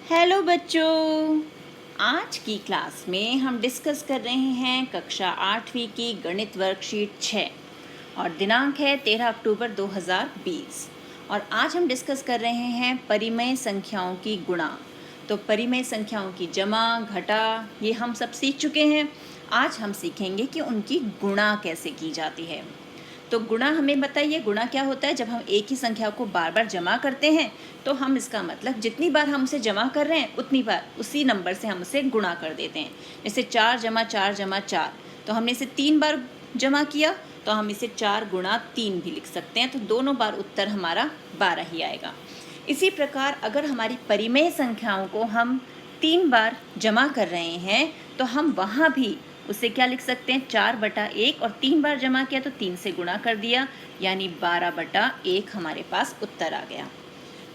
Hello बच्चों, आज की क्लास में हम डिस्कस कर रहे हैं कक्षा 8वीं की गणित वर्कशीट 6 और दिनांक है 13 अक्टूबर 2020। और आज हम डिस्कस कर रहे हैं परिमेय संख्याओं की गुणा। तो परिमेय संख्याओं की जमा घटा ये हम सब सीख चुके हैं। आज हम सीखेंगे कि उनकी गुणा कैसे की जाती है। तो गुणा हमें बताइए, गुणा क्या होता है? जब हम एक ही संख्या को बार बार जमा करते हैं तो हम इसका मतलब जितनी बार हम उसे जमा कर रहे हैं उतनी बार उसी नंबर से हम उसे गुणा कर देते हैं। जैसे 4 जमा 4 जमा 4, तो हमने इसे 3 बार जमा किया तो हम इसे 4 गुणा 3 भी लिख सकते हैं। तो दोनों बार उत्तर हमारा 12 ही आएगा। इसी प्रकार अगर हमारी परिमेय संख्याओं को हम 3 बार जमा कर रहे हैं तो हम वहाँ भी उससे क्या लिख सकते हैं? 4/1, और 3 बार जमा किया तो 3 से गुणा कर दिया, यानी 12/1 हमारे पास उत्तर आ गया।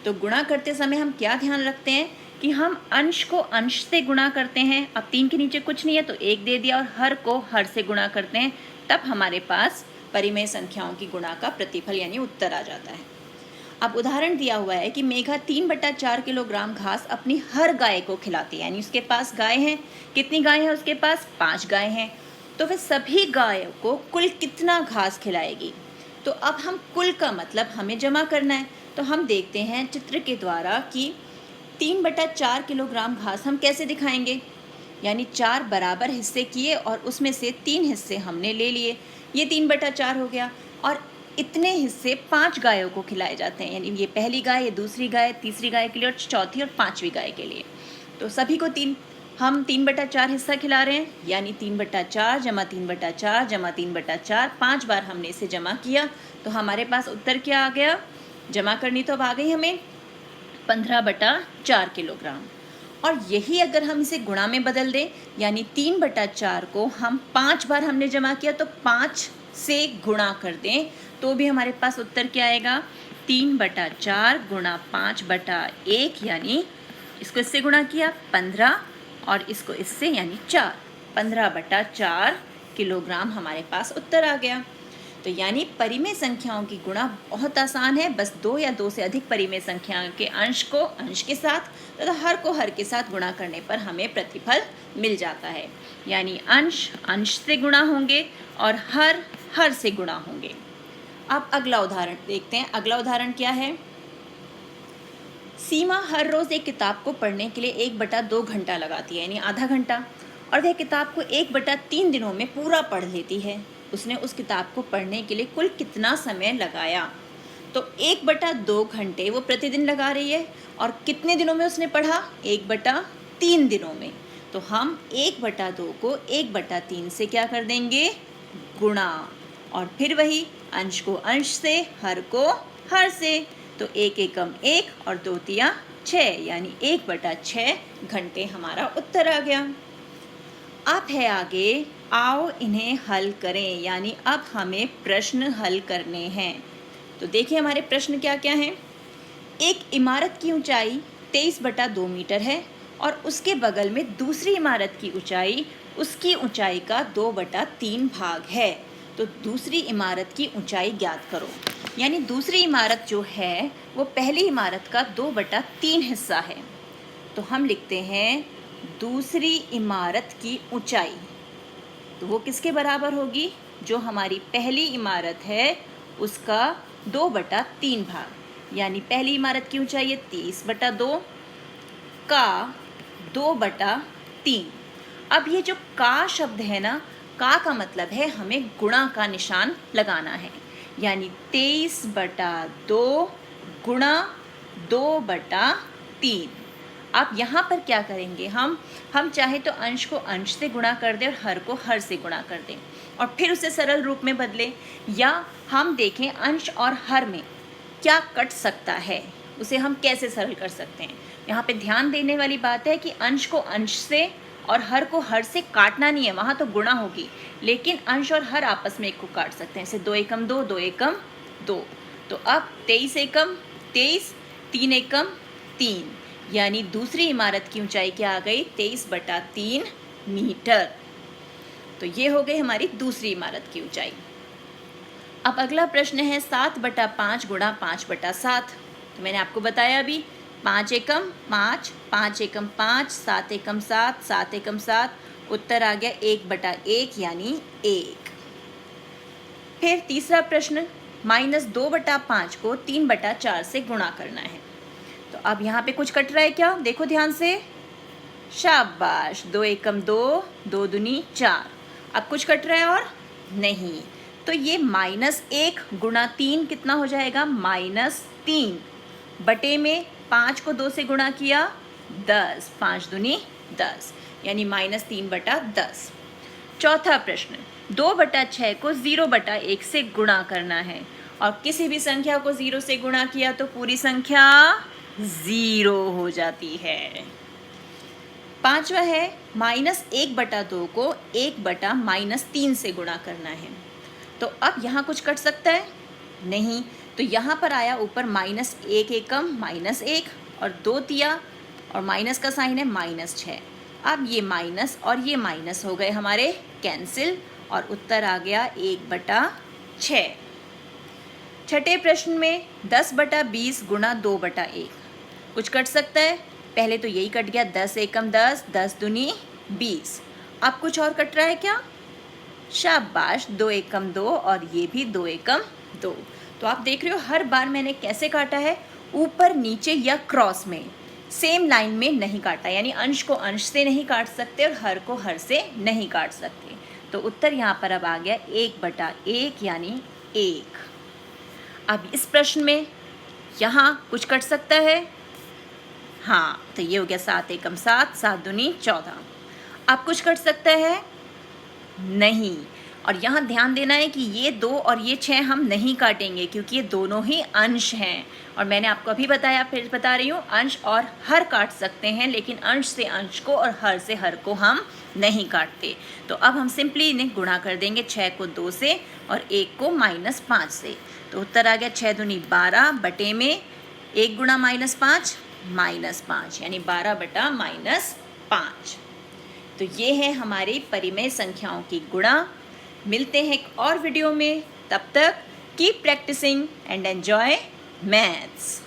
तो गुणा करते समय हम क्या ध्यान रखते हैं कि हम अंश को अंश से गुणा करते हैं। अब 3 के नीचे कुछ नहीं है तो 1 दे दिया, और हर को हर से गुणा करते हैं, तब हमारे पास परिमेय संख्याओं की गुणा का प्रतिफल यानी उत्तर आ जाता है। अब उदाहरण दिया हुआ है कि मेघा 3/4 किलोग्राम घास अपनी हर गाय को खिलाती है, यानी उसके पास गाय हैं। कितनी गाय हैं उसके पास? 5 गाय हैं। तो वह सभी गायों को कुल कितना घास खिलाएगी? तो अब हम कुल का मतलब हमें जमा करना है। तो हम देखते हैं चित्र के द्वारा कि 3/4 किलोग्राम घास हम कैसे दिखाएंगे। यानी 4 बराबर हिस्से किए और उसमें से 3 हिस्से हमने ले लिए, ये 3/4 हो गया। और इतने हिस्से 5 गायों को खिलाए जाते हैं, यानी ये पहली गाय, ये दूसरी गाय, तीसरी गाय के लिए, और चौथी और 5वीं गाय के लिए। तो सभी को हम 3/4 हिस्सा खिला रहे हैं, यानी 3/4 जमा 3/4 जमा 3/4, 5 बार हमने इसे जमा किया तो हमारे पास उत्तर क्या आ गया? जमा करनी तो अब आ गई हमें 15/4 किलोग्राम। और यही अगर हम इसे गुणा में बदल दें, यानी 3/4 को हम 5 बार हमने जमा किया तो 5 से गुणा कर दें तो भी हमारे पास उत्तर क्या आएगा? 3/4 गुणा 5/1, यानी इसको इससे गुणा किया 15, और इसको इससे यानी 4, 15/4 किलोग्राम हमारे पास उत्तर आ गया। तो यानी परिमेय संख्याओं की गुणा बहुत आसान है। बस 2 या 2 से अधिक परिमेय संख्याओं के अंश को अंश के साथ तथा हर को हर के साथ गुणा करने पर हमें प्रतिफल मिल जाता है। यानी अंश अंश से गुणा होंगे और हर से गुणा होंगे। अब अगला उदाहरण देखते हैं। अगला उदाहरण क्या है? सीमा हर रोज एक किताब को पढ़ने के लिए 1/2 घंटा लगाती है, यानी आधा घंटा, और वह किताब को 1/3 दिनों में पूरा पढ़ लेती है। उसने उस किताब को पढ़ने के लिए कुल कितना समय लगाया? तो 1/2 घंटे वो प्रतिदिन लगा रही है, और कितने दिनों में उसने पढ़ा? 1/3 दिनों में। तो हम 1/2 को 1/3 से क्या कर देंगे? गुणा, और फिर वही अंश को अंश से, हर को हर से। तो 1 एकम 1 और 2 तिया 6, यानी 1/6 घंटे हमारा उत्तर आ गया। अब है आगे, आओ इन्हें हल करें, यानी अब हमें प्रश्न हल करने हैं। तो देखिए हमारे प्रश्न क्या क्या हैं। एक इमारत की ऊंचाई 23/2 मीटर है और उसके बगल में दूसरी इमारत की ऊंचाई उसकी ऊंचाई का 2/3 भाग है। तो दूसरी इमारत की ऊंचाई ज्ञात करो। यानी दूसरी इमारत जो है वो पहली इमारत का 2/3 हिस्सा है। तो हम लिखते हैं दूसरी इमारत की ऊंचाई, तो वो किसके बराबर होगी? जो हमारी पहली इमारत है उसका 2/3 भाग, यानी पहली इमारत की ऊंचाई है 23/2 का 2/3। अब ये जो का शब्द है ना, का मतलब है हमें गुणा का निशान लगाना है, यानी 23/2 गुणा 2/3। अब यहाँ पर क्या करेंगे? हम चाहे तो अंश को अंश से गुणा कर दें और हर को हर से गुणा कर दें और फिर उसे सरल रूप में बदलें, या हम देखें अंश और हर में क्या कट सकता है, उसे हम कैसे सरल कर सकते हैं। यहाँ पे ध्यान देने वाली बात है कि अंश को अंश से और हर को हर से काटना नहीं है, वहाँ तो गुणा होगी, लेकिन अंश और हर आपस में एक को काट सकते हैं। जैसे 2 एकम 2, 2 एकम 2। तो अब 23 एकम 23, 3 एकम 3, यानी दूसरी इमारत की ऊंचाई क्या आ गई? 23/3 मीटर। तो ये हो गई हमारी दूसरी इमारत की ऊंचाई। अब अगला प्रश्न है 7/5 गुणा 5/7। तो मैंने आपको बताया अभी 5 एकम 5, 5 एकम 5, 7 एकम 7, 7 एकम 7, उत्तर आ गया 1/1 यानी 1। फिर तीसरा प्रश्न, -2/5 को 3/4 से गुणा करना है। तो अब यहाँ पे कुछ कट रहा है क्या, देखो ध्यान से, शाबाश, 2 एकम 2, 2 दूनी 4। अब कुछ कट रहा है और नहीं, तो ये -1 गुणा 3 कितना हो जाएगा, -3 बटे में 5 को 2 से गुणा किया 10, 5 दूनी 10 यानी -3/10। चौथा प्रश्न, 2/6 को 0/1 से गुणा करना है और किसी भी संख्या को 0 से गुणा किया तो पूरी संख्या 0 हो जाती है। पांचवा है, -1/2 को 1/-3 से गुणा करना है। तो अब यहाँ कुछ कट सकता है नहीं, तो यहाँ पर आया ऊपर -1 एकम -1 और 2 तिया और माइनस का साइन है -6। अब ये माइनस और ये माइनस हो गए हमारे कैंसिल और उत्तर आ गया 1/6। छठे प्रश्न में 10/20 गुणा 2/1, कुछ कट सकता है, पहले तो यही कट गया, 10 एकम 10, 10 दूनी 20। अब कुछ और कट रहा है क्या, शाबाश, 2 एकम 2 और ये भी 2 एकम 2। तो आप देख रहे हो हर बार मैंने कैसे काटा है, ऊपर नीचे या क्रॉस में, सेम लाइन में नहीं काटा, यानी अंश को अंश से नहीं काट सकते और हर को हर से नहीं काट सकते। तो उत्तर यहाँ पर अब आ गया 1/1 यानी 1। अब इस प्रश्न में यहाँ कुछ कट सकता है, हाँ, तो ये हो गया 7 एकम 7, 7 दूनी 14। अब कुछ कट सकता है नहीं, और यहाँ ध्यान देना है कि ये 2 और ये 6 हम नहीं काटेंगे क्योंकि ये दोनों ही अंश हैं, और मैंने आपको अभी बताया, फिर बता रही हूँ, अंश और हर काट सकते हैं लेकिन अंश से अंश को और हर से हर को हम नहीं काटते। तो अब हम सिंपली इन्हें गुणा कर देंगे, 6 को 2 से और 1 को -5 से। तो उत्तर आ गया 6 दूनी 12 बटे में 1 गुणा -5 -5 यानी 12/-5। तो ये है हमारी परिमेय संख्याओं की गुणा। मिलते हैं एक और वीडियो में, तब तक keep practising and enjoy maths.